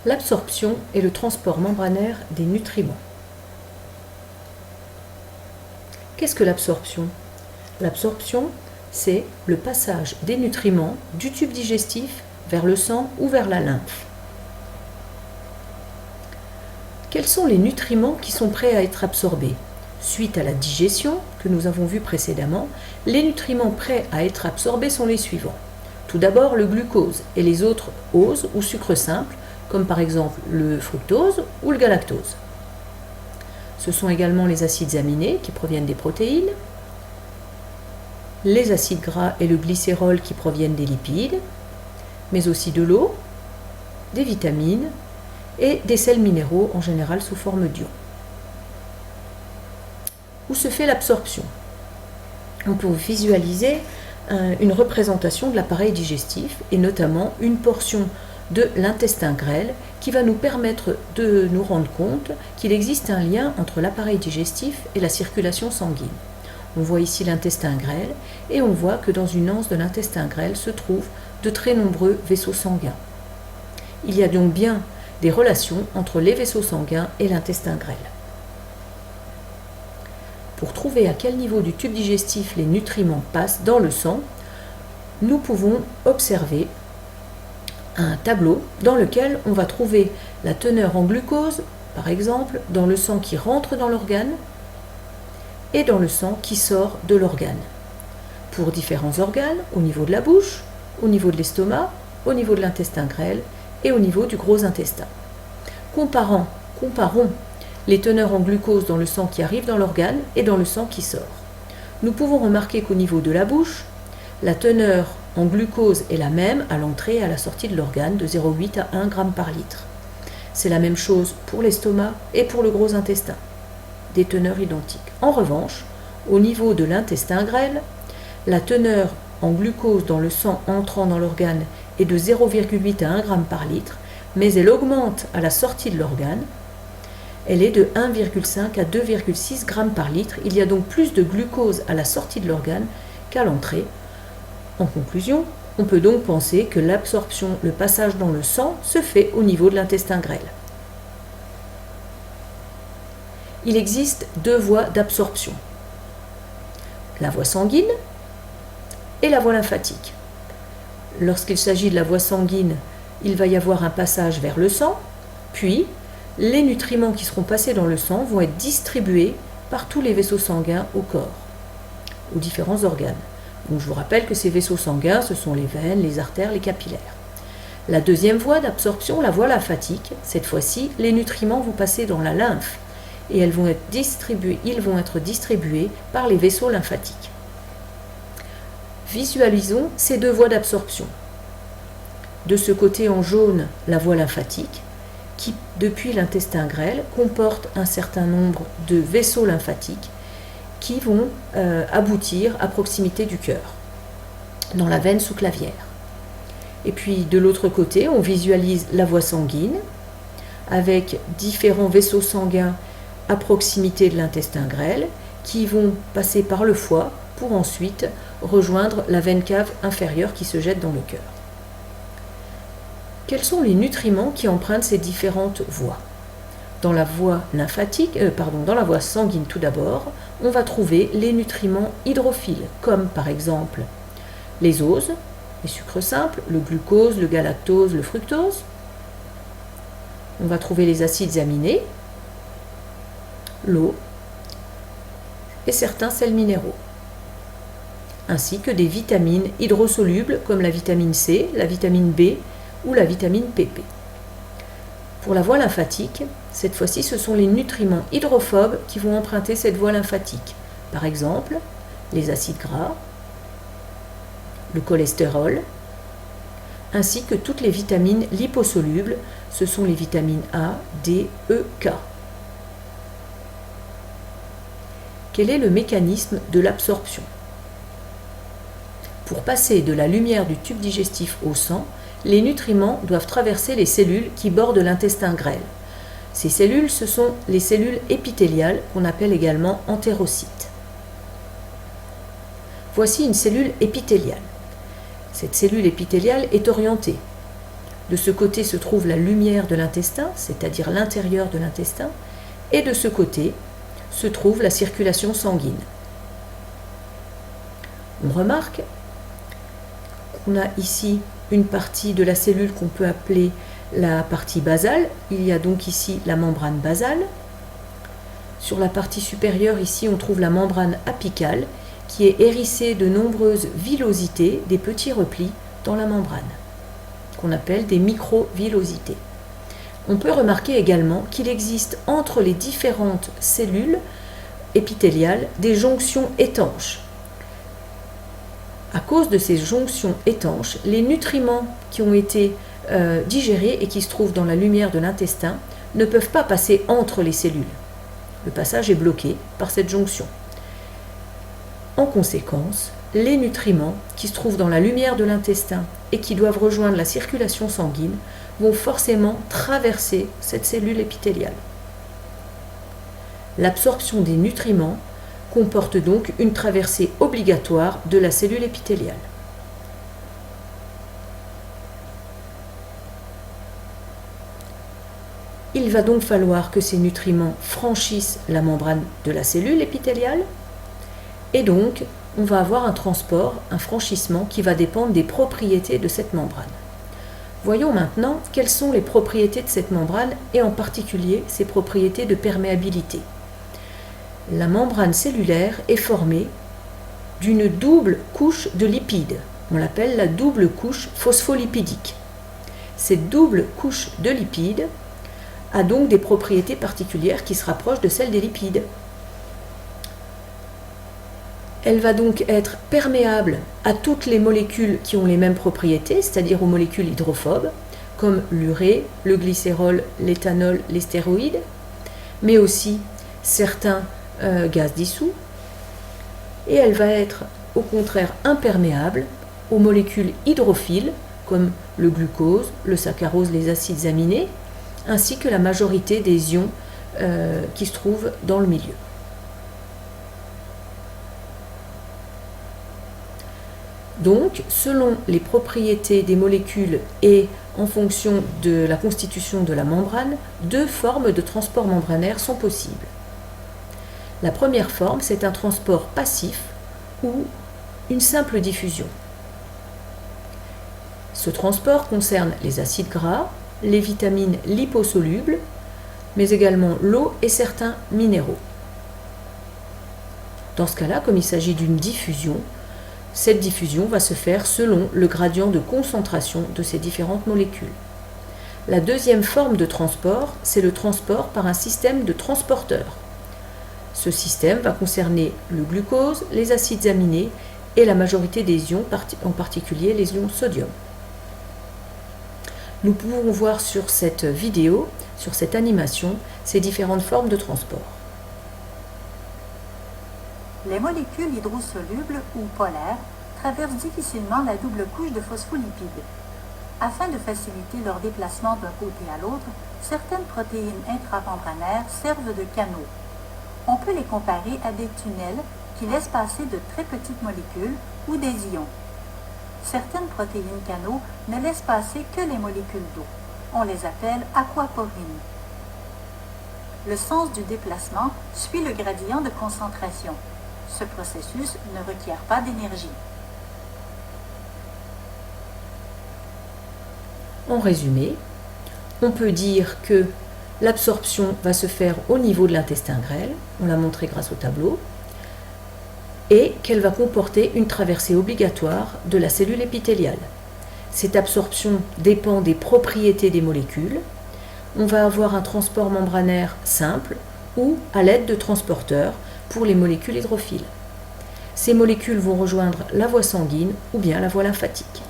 L'absorption et le transport membranaire des nutriments. Qu'est-ce que l'absorption? L'absorption, c'est le passage des nutriments du tube digestif vers le sang ou vers la lymphe. Quels sont les nutriments qui sont prêts à être absorbés? Suite à la digestion que nous avons vu précédemment, les nutriments prêts à être absorbés sont les suivants. Tout d'abord le glucose et les autres oses ou sucres simples, comme par exemple le fructose ou le galactose. Ce sont également les acides aminés qui proviennent des protéines, les acides gras et le glycérol qui proviennent des lipides, mais aussi de l'eau, des vitamines et des sels minéraux en général sous forme d'ions. Où se fait l'absorption? On peut visualiser une représentation de l'appareil digestif et notamment une portion de l'intestin grêle qui va nous permettre de nous rendre compte qu'il existe un lien entre l'appareil digestif et la circulation sanguine. On voit ici l'intestin grêle et on voit que dans une anse de l'intestin grêle se trouvent de très nombreux vaisseaux sanguins. Il y a donc bien des relations entre les vaisseaux sanguins et l'intestin grêle. Pour trouver à quel niveau du tube digestif les nutriments passent dans le sang, nous pouvons observer un tableau dans lequel on va trouver la teneur en glucose, par exemple, dans le sang qui rentre dans l'organe et dans le sang qui sort de l'organe. Pour différents organes, au niveau de la bouche, au niveau de l'estomac, au niveau de l'intestin grêle et au niveau du gros intestin. Comparons les teneurs en glucose dans le sang qui arrive dans l'organe et dans le sang qui sort. Nous pouvons remarquer qu'au niveau de la bouche, la teneur en glucose est la même à l'entrée et à la sortie de l'organe, de 0,8 à 1 g par litre. C'est la même chose pour l'estomac et pour le gros intestin, des teneurs identiques. En revanche, au niveau de l'intestin grêle, la teneur en glucose dans le sang entrant dans l'organe est de 0,8 à 1 g par litre, mais elle augmente à la sortie de l'organe. Elle est de 1,5 à 2,6 g par litre. Il y a donc plus de glucose à la sortie de l'organe qu'à l'entrée. En conclusion, on peut donc penser que l'absorption, le passage dans le sang, se fait au niveau de l'intestin grêle. Il existe deux voies d'absorption, la voie sanguine et la voie lymphatique. Lorsqu'il s'agit de la voie sanguine, il va y avoir un passage vers le sang, puis les nutriments qui seront passés dans le sang vont être distribués par tous les vaisseaux sanguins au corps, aux différents organes. Donc je vous rappelle que ces vaisseaux sanguins, ce sont les veines, les artères, les capillaires. La deuxième voie d'absorption, la voie lymphatique, cette fois-ci, les nutriments vont passer dans la lymphe et ils vont être distribués par les vaisseaux lymphatiques. Visualisons ces deux voies d'absorption. De ce côté en jaune, la voie lymphatique, qui, depuis l'intestin grêle, comporte un certain nombre de vaisseaux lymphatiques qui vont aboutir à proximité du cœur, dans la veine sous-clavière. Et puis de l'autre côté, on visualise la voie sanguine, avec différents vaisseaux sanguins à proximité de l'intestin grêle, qui vont passer par le foie pour ensuite rejoindre la veine cave inférieure qui se jette dans le cœur. Quels sont les nutriments qui empruntent ces différentes voies? Dans la voie dans la voie sanguine tout d'abord, on va trouver les nutriments hydrophiles, comme par exemple les oses, les sucres simples, le glucose, le galactose, le fructose. On va trouver les acides aminés, l'eau et certains sels minéraux, ainsi que des vitamines hydrosolubles comme la vitamine C, la vitamine B ou la vitamine PP. Pour la voie lymphatique, cette fois-ci, ce sont les nutriments hydrophobes qui vont emprunter cette voie lymphatique. Par exemple, les acides gras, le cholestérol, ainsi que toutes les vitamines liposolubles, ce sont les vitamines A, D, E, K. Quel est le mécanisme de l'absorption? Pour passer de la lumière du tube digestif au sang, les nutriments doivent traverser les cellules qui bordent l'intestin grêle. Ces cellules, ce sont les cellules épithéliales qu'on appelle également entérocytes. Voici une cellule épithéliale. Cette cellule épithéliale est orientée De ce côté se trouve la lumière de l'intestin, c'est-à-dire l'intérieur de l'intestin, et de ce côté se trouve la circulation sanguine. On remarque qu'on a ici une partie de la cellule qu'on peut appeler la partie basale. Il y a donc ici la membrane basale. Sur la partie supérieure, ici, on trouve la membrane apicale qui est hérissée de nombreuses villosités, des petits replis dans la membrane, qu'on appelle des microvillosités. On peut remarquer également qu'il existe entre les différentes cellules épithéliales des jonctions étanches. À cause de ces jonctions étanches, les nutriments qui ont été digérés et qui se trouvent dans la lumière de l'intestin ne peuvent pas passer entre les cellules. Le passage est bloqué par cette jonction. En conséquence, les nutriments qui se trouvent dans la lumière de l'intestin et qui doivent rejoindre la circulation sanguine vont forcément traverser cette cellule épithéliale. L'absorption des nutriments comporte donc une traversée obligatoire de la cellule épithéliale. Il va donc falloir que ces nutriments franchissent la membrane de la cellule épithéliale et donc on va avoir un transport, un franchissement qui va dépendre des propriétés de cette membrane. Voyons maintenant quelles sont les propriétés de cette membrane et en particulier ses propriétés de perméabilité. La membrane cellulaire est formée d'une double couche de lipides. On l'appelle la double couche phospholipidique. Cette double couche de lipides a donc des propriétés particulières qui se rapprochent de celles des lipides. Elle va donc être perméable à toutes les molécules qui ont les mêmes propriétés, c'est-à-dire aux molécules hydrophobes, comme l'urée, le glycérol, l'éthanol, les stéroïdes, mais aussi certains gaz dissous. Et elle va être au contraire imperméable aux molécules hydrophiles, comme le glucose, le saccharose, les acides aminés, ainsi que la majorité des ions qui se trouvent dans le milieu. Donc, selon les propriétés des molécules et en fonction de la constitution de la membrane, deux formes de transport membranaire sont possibles. La première forme, c'est un transport passif ou une simple diffusion. Ce transport concerne les acides gras, les vitamines liposolubles, mais également l'eau et certains minéraux. Dans ce cas-là, comme il s'agit d'une diffusion, cette diffusion va se faire selon le gradient de concentration de ces différentes molécules. La deuxième forme de transport, c'est le transport par un système de transporteurs. Ce système va concerner le glucose, les acides aminés et la majorité des ions, en particulier les ions sodium. Nous pouvons voir sur cette vidéo, sur cette animation, ces différentes formes de transport. Les molécules hydrosolubles ou polaires traversent difficilement la double couche de phospholipides. Afin de faciliter leur déplacement d'un côté à l'autre, certaines protéines intramembranaires servent de canaux. On peut les comparer à des tunnels qui laissent passer de très petites molécules ou des ions. Certaines protéines canaux ne laissent passer que les molécules d'eau. On les appelle aquaporines. Le sens du déplacement suit le gradient de concentration. Ce processus ne requiert pas d'énergie. En résumé, on peut dire que l'absorption va se faire au niveau de l'intestin grêle, on l'a montré grâce au tableau, et qu'elle va comporter une traversée obligatoire de la cellule épithéliale. Cette absorption dépend des propriétés des molécules. On va avoir un transport membranaire simple ou à l'aide de transporteurs pour les molécules hydrophiles. Ces molécules vont rejoindre la voie sanguine ou bien la voie lymphatique.